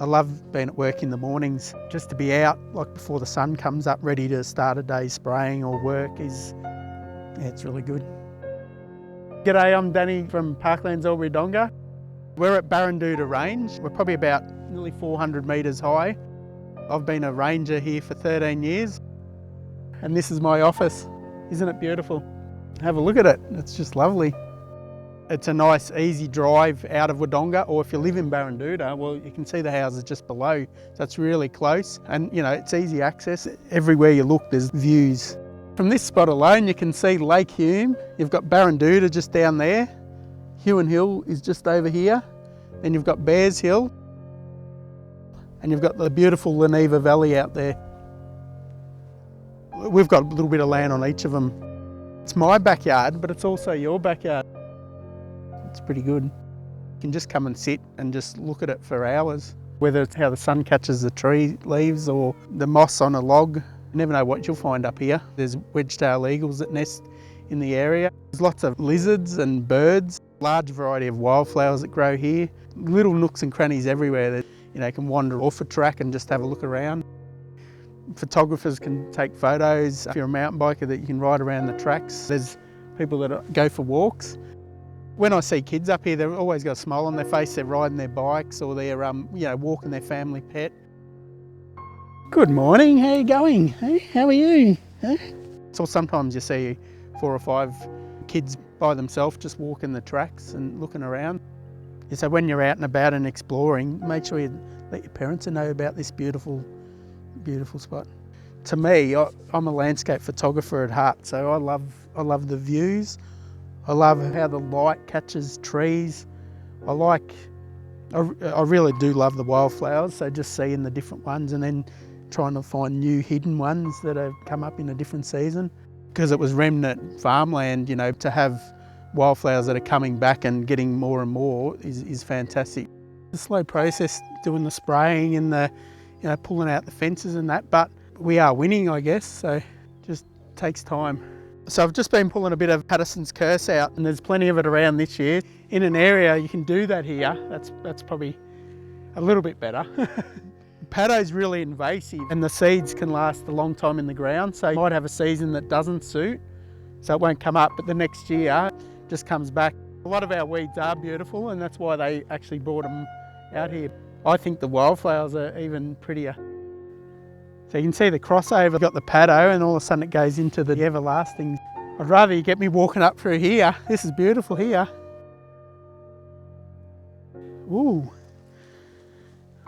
I love being at work in the mornings. Just to be out like before the sun comes up ready to start a day spraying or work it's really good. G'day, I'm Danny from Parklands Albury-Wodonga. We're at Barranduda Range. We're probably about nearly 400 metres high. I've been a ranger here for 13 years. And this is my office. Isn't it beautiful? Have a look at it, it's just lovely. It's a nice easy drive out of Wodonga, or if you live in Barranduda, well, you can see the houses just below, so it's really close. And you know, it's easy access. Everywhere you look, there's views. From this spot alone, you can see Lake Hume. You've got Barranduda just down there. Huon Hill is just over here. Then you've got Bears Hill. And you've got the beautiful Leneva Valley out there. We've got a little bit of land on each of them. It's my backyard, but it's also your backyard. It's pretty good. You can just come and sit and just look at it for hours. Whether it's how the sun catches the tree leaves or the moss on a log. You never know what you'll find up here. There's wedge-tailed eagles that nest in the area. There's lots of lizards and birds. Large variety of wildflowers that grow here. Little nooks and crannies everywhere that you can wander off a track and just have a look around. Photographers can take photos. If you're a mountain biker, that you can ride around the tracks. There's people that go for walks. When I see kids up here, they've always got a smile on their face. They're riding their bikes or they're walking their family pet. Good morning, how are you going? Hey, how are you? Huh? So sometimes you see 4 or 5 kids by themselves just walking the tracks and looking around. So when you're out and about and exploring, make sure you let your parents know about this beautiful spot. To me, I'm a landscape photographer at heart, so I love the views. I love how the light catches trees. I really do love the wildflowers, so just seeing the different ones and then trying to find new hidden ones that have come up in a different season. Because it was remnant farmland, to have wildflowers that are coming back and getting more and more is fantastic. It's a slow process doing the spraying and the pulling out the fences and that, but we are winning, I guess, so just takes time. So I've just been pulling a bit of Patterson's Curse out, and there's plenty of it around this year. In an area you can do that here, that's probably a little bit better. Paddo's really invasive and the seeds can last a long time in the ground, so you might have a season that doesn't suit, so it won't come up, but the next year it just comes back. A lot of our weeds are beautiful and that's why they actually brought them out here. I think the wildflowers are even prettier. So you can see the crossover. You've got the Paddo and all of a sudden it goes into the everlasting. I'd rather you get me walking up through here. This is beautiful here. Ooh.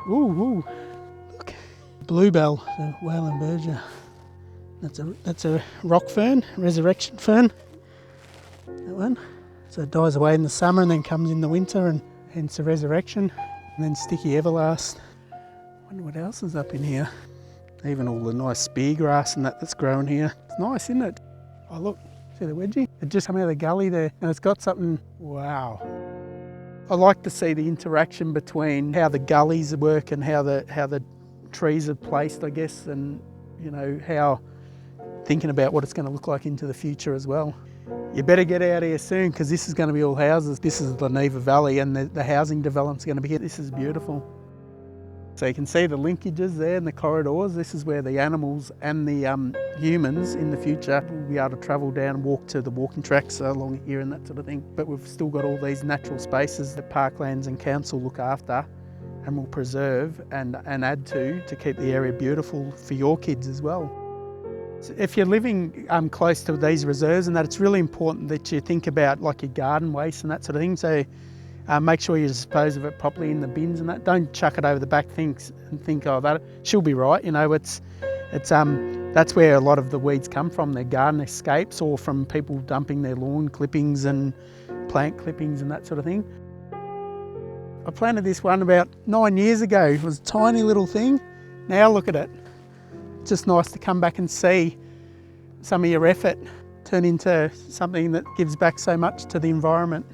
Ooh, ooh. Look. Bluebell, the Wayland Berger. That's a rock fern, resurrection fern. That one. So it dies away in the summer and then comes in the winter, and hence the resurrection. And then sticky everlast. Wonder what else is up in here. Even all the nice spear grass and that's growing here. It's nice, isn't it? Oh look, see the wedgie? It just come out of the gully there and it's got something, wow. I like to see the interaction between how the gullies work and how the trees are placed, I guess, and how thinking about what it's going to look like into the future as well. You better get out here soon because this is going to be all houses. This is the Leneva Valley and the housing development's going to be here. This is beautiful. So you can see the linkages there and the corridors. This is where the animals and the humans in the future will be able to travel down and walk to the walking tracks along here and that sort of thing. But we've still got all these natural spaces that Parklands and Council look after and will preserve and add to keep the area beautiful for your kids as well. So if you're living close to these reserves and that, it's really important that you think about like your garden waste and that sort of thing. So make sure you dispose of it properly in the bins and that. Don't chuck it over the back things and think, oh, that she'll be right. That's where a lot of the weeds come from. Their garden escapes or from people dumping their lawn clippings and plant clippings and that sort of thing. I planted this one about 9 years ago. It was a tiny little thing. Now look at it. It's just nice to come back and see some of your effort turn into something that gives back so much to the environment.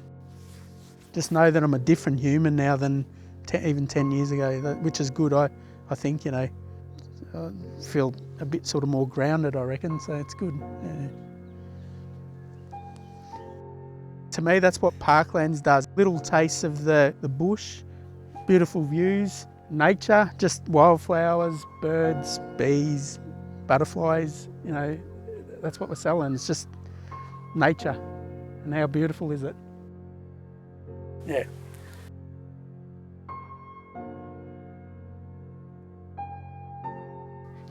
Just know that I'm a different human now than even 10 years ago, which is good. I think, I feel a bit sort of more grounded, I reckon, so it's good. Yeah. To me, that's what Parklands does. Little tastes of the bush, beautiful views, nature, just wildflowers, birds, bees, butterflies, you know, that's what we're selling. It's just nature. And how beautiful is it? Yeah.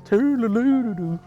Toodaloo-doo-doo.